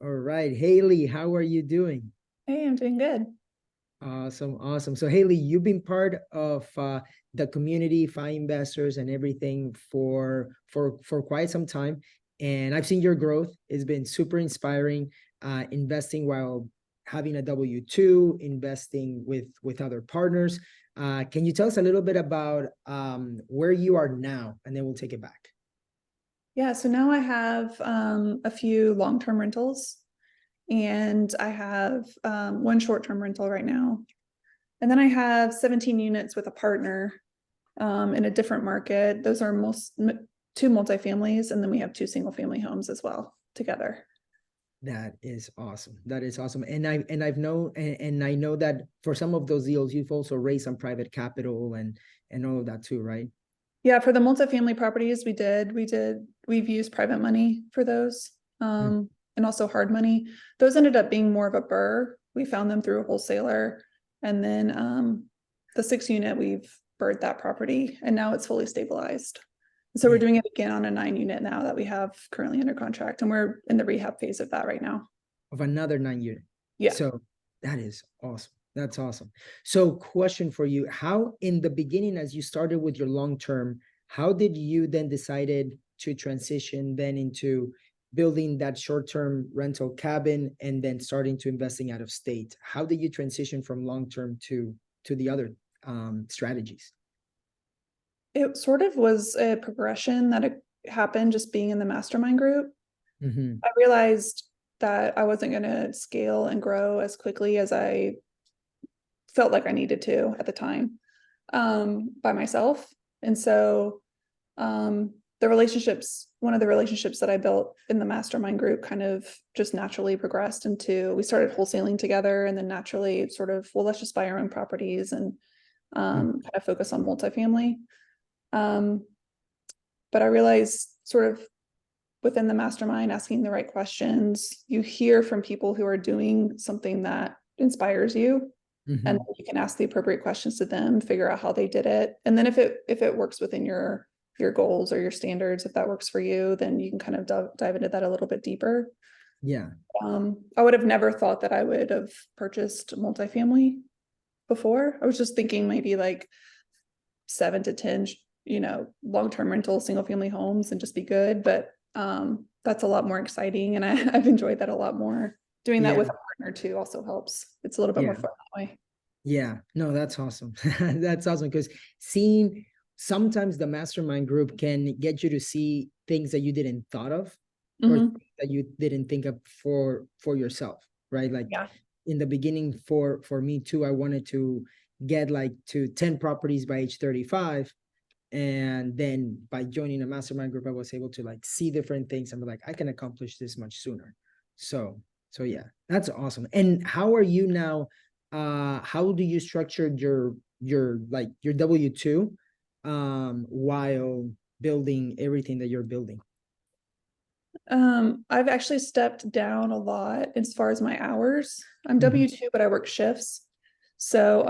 All right, Haley, how are you doing? Hey, I'm doing good. Awesome, awesome. So, Haley, you've been part of the community, FI investors, and everything for quite some time, and I've seen your growth. It's been super inspiring. Investing while having a W-2, investing with other partners. Can you tell us a little bit about where you are now, and then we'll take it back. Yeah, so now I have a few long-term rentals and I have one short-term rental right now. And then I have 17 units with a partner in a different market. Those are two multifamilies, and then we have two single-family homes as well together. That is awesome. That is awesome. And I know that for some of those deals, you've also raised some private capital and all of that too, right? Yeah, for the multifamily properties, we've used private money for those, Mm. and also hard money. Those ended up being more of a burr. We found them through a wholesaler, and then the 6 unit we've burred that property, and now it's fully stabilized. So we're Yeah, doing it again on a 9 unit now that we have currently under contract, and we're in the rehab phase of that right now. of another 9 unit. Yeah. So that is awesome. That's awesome. So question for you, how in the beginning, as you started with your long term, how did you then decided to transition then into building that short-term rental cabin and then starting to investing out of state? How did you transition from long term to the other strategies? It sort of was a progression that it happened just being in the mastermind group. Mm-hmm. I realized that I wasn't going to scale and grow as quickly as I felt like I needed to at the time, by myself. And so one of the relationships that I built in the mastermind group kind of just naturally progressed into, we started wholesaling together, and then naturally sort of, well, let's just buy our own properties and kind of focus on multifamily. Um, but I realized sort of within the mastermind, asking the right questions, you hear from people who are doing something that inspires you, and Mm-hmm. you can ask the appropriate questions to them, figure out how they did it, and then if it works within your goals or your standards, if that works for you, then you can kind of dive into that a little bit deeper. Yeah. I would have never thought that I would have purchased multifamily before. I was just thinking maybe like 7 to 10 long-term rental single family homes and just be good, but that's a lot more exciting, and I've enjoyed that a lot more. Doing that Yeah. with a partner too also helps. It's a little bit more Yeah. fun that way. Yeah, no, that's awesome. That's awesome because seeing sometimes the mastermind group can get you to see things that you didn't thought of or Hmm. that you didn't think of for yourself, right? Like Yeah. in the beginning for me too, I wanted to get like to 10 properties by age 35. And then by joining a mastermind group, I was able to like see different things and be like, I can accomplish this much sooner. So, so yeah, that's awesome. And how are you now? How do you structure your like your W-2 while building everything that you're building? I've actually stepped down a lot as far as my hours. I'm Mhm. W-2, but I work shifts. So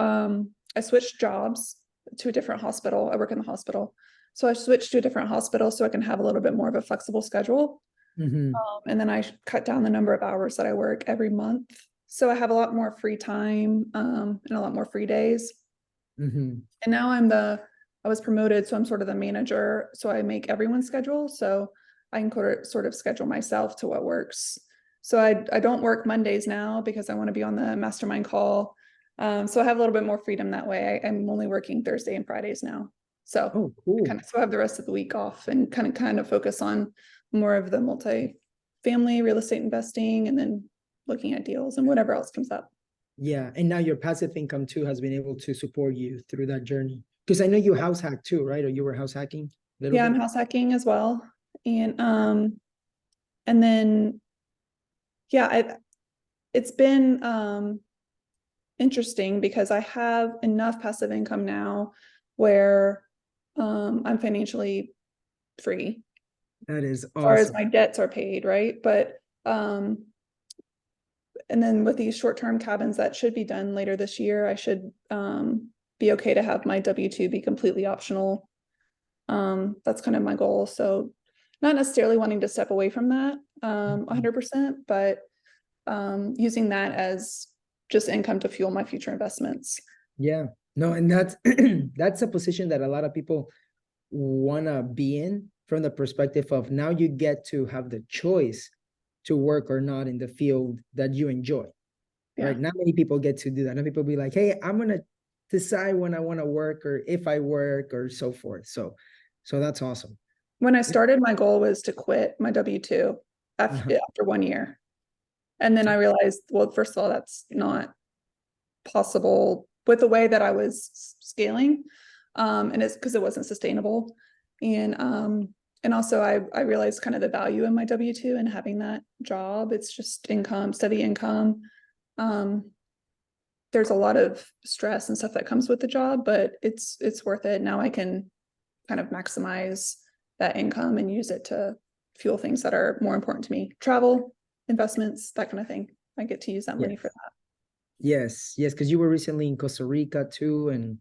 I switched jobs to a different hospital. I work in the hospital. So I switched to a different hospital so I can have a little bit more of a flexible schedule. Mhm. And then I cut down the number of hours that I work every month. So I have a lot more free time, and a lot more free days. Mhm. And now I was promoted, so I'm sort of the manager. So I make everyone's schedule. So I can sort of schedule myself to what works. So I don't work Mondays now because I want to be on the mastermind call. So I have a little bit more freedom that way. I'm only working Thursday and Fridays now. So Oh, I cool. kind of so I have the rest of the week off and kind of focus on more of the multi-family real estate investing, and then looking at deals and whatever else comes up. Yeah, and now your passive income too has been able to support you through that journey. Because I know you house hack too, right? Or you were house hacking a little Yeah, I'm bit. house hacking as well. And then yeah, it's been interesting because I have enough passive income now where I'm financially free That is as far as awesome. my debts are paid, right? But um and then with these short-term cabins that should be done later this year, I should be okay to have my W-2 be completely optional. That's kind of my goal. So not necessarily wanting to step away from that 100%, but using that as just income to fuel my future investments. Yeah. No, and that's that's a position that a lot of people wanna be in, from the perspective of now you get to have the choice to work or not in the field that you enjoy. Yeah. Right? Not many people get to do that. Not people be like, hey, I'm gonna decide when I want to work or if I work or so forth. So that's awesome. When I started, my goal was to quit my W-2 after 1 year. And then I realized, well, first of all, that's not possible with the way that I was scaling. And it's because it wasn't sustainable. And also I realized kind of the value in my W-2 and having that job. It's just income, steady income. There's a lot of stress and stuff that comes with the job, but it's worth it. Now I can kind of maximize that income and use it to fuel things that are more important to me. Travel, investments, that kind of thing. I get to use that money for that. Yes, because you were recently in Costa Rica too, and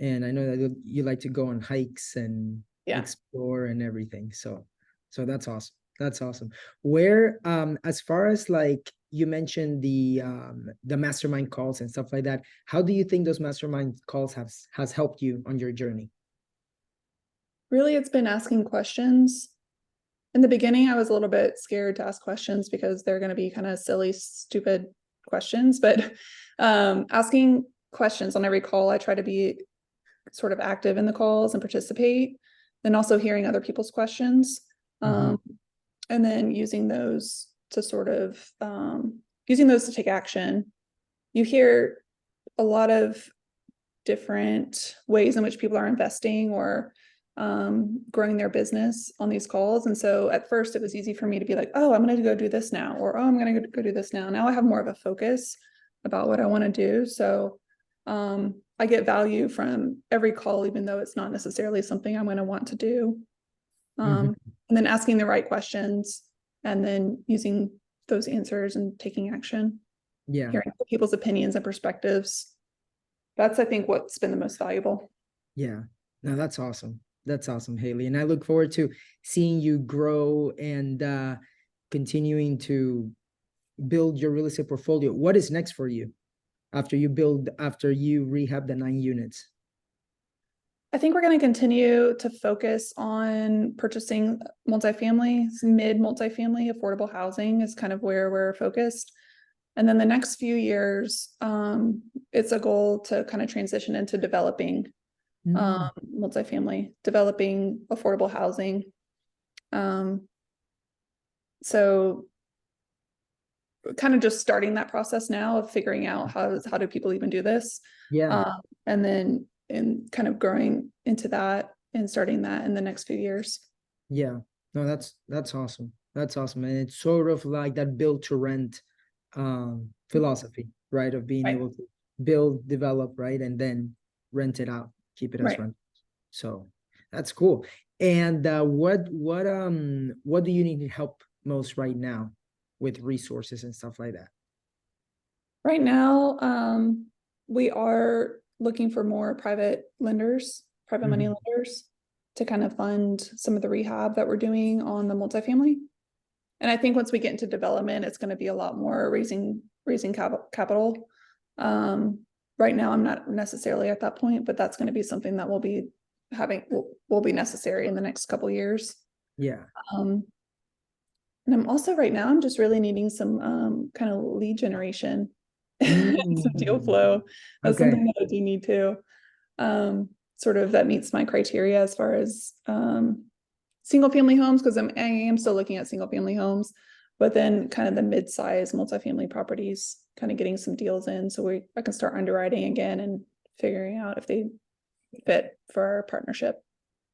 I know that you like to go on hikes and explore and everything. So that's awesome. That's awesome. Where as far as like you mentioned the mastermind calls and stuff like that, how do you think those mastermind calls has helped you on your journey? Really, it's been asking questions. In the beginning, I was a little bit scared to ask questions because they're going to be kind of silly, stupid questions, but asking questions on every call, I try to be sort of active in the calls and participate, then also hearing other people's questions, and then using those to sort of using those to take action. You hear a lot of different ways in which people are investing or growing their business on these calls. And so at first it was easy for me to be like, oh, I'm going to go do this now, or oh, I'm going to go do this now. Now I have more of a focus about what I want to do. So I get value from every call, even though it's not necessarily something I'm going to want to do. And then asking the right questions and then using those answers and taking action. Yeah. Hearing people's opinions and perspectives. That's, I think, what's been the most valuable. Yeah. No, that's awesome. That's awesome, Haley. And I look forward to seeing you grow and continuing to build your real estate portfolio. What is next for you after you rehab the 9 units? I think we're going to continue to focus on purchasing multifamily, mid-multifamily affordable housing is kind of where we're focused. And then the next few years, it's a goal to kind of transition into developing multifamily, developing affordable housing. So kind of just starting that process now of figuring out how do people even do this. And then kind of growing into that and starting that in the next few years. Yeah, no, that's awesome. That's awesome. And it's sort of like that build to rent philosophy, right? Of being able to build, develop, right? And then rent it out, keep it as rent. So that's cool. And what do you need help most right now with resources and stuff like that? Right now, we are looking for more private lenders, private money lenders to kind of fund some of the rehab that we're doing on the multifamily. And I think once we get into development, it's going to be a lot more raising capital. Right now, I'm not necessarily at that point, but that's going to be something that will be necessary in the next couple of years. Yeah. And I'm also right now, I'm just really needing some kind of lead generation, some deal flow. That's something that I do need to. Sort of that meets my criteria as far as single family homes, because I am still looking at single family homes, but then kind of the mid-size multifamily properties, kind of getting some deals in so I can start underwriting again and figuring out if they fit for our partnership.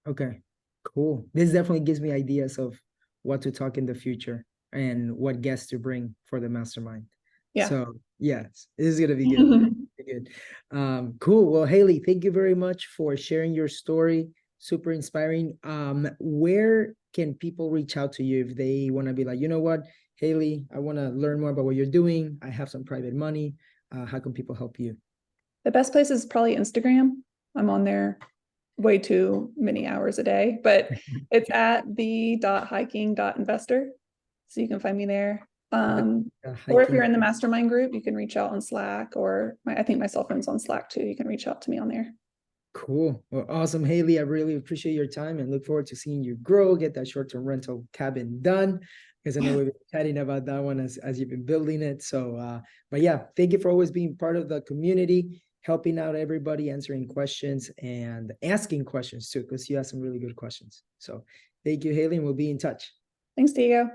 Okay, cool. This definitely gives me ideas of what to talk in the future and what guests to bring for the mastermind. Yeah. So yes, this is gonna be good. Cool. Well, Haley, thank you very much for sharing your story. Super inspiring. Where can people reach out to you if they want to be like, you know what, Haley, I want to learn more about what you're doing. I have some private money. How can people help you? The best place is probably Instagram. I'm on there way too many hours a day, but it's at the.hiking.investor. So you can find me there. Or if hiking. you're in the mastermind group, you can reach out on Slack, or I think my cell phone's on Slack too. You can reach out to me on there. Cool. Well, awesome, Haley. I really appreciate your time and look forward to seeing you grow, get that short-term rental cabin done. Because I know we've been chatting about that one as you've been building it. So, but yeah, thank you for always being part of the community, helping out everybody, answering questions and asking questions too, because you have some really good questions. So thank you, Haley, and we'll be in touch. Thanks, Diego.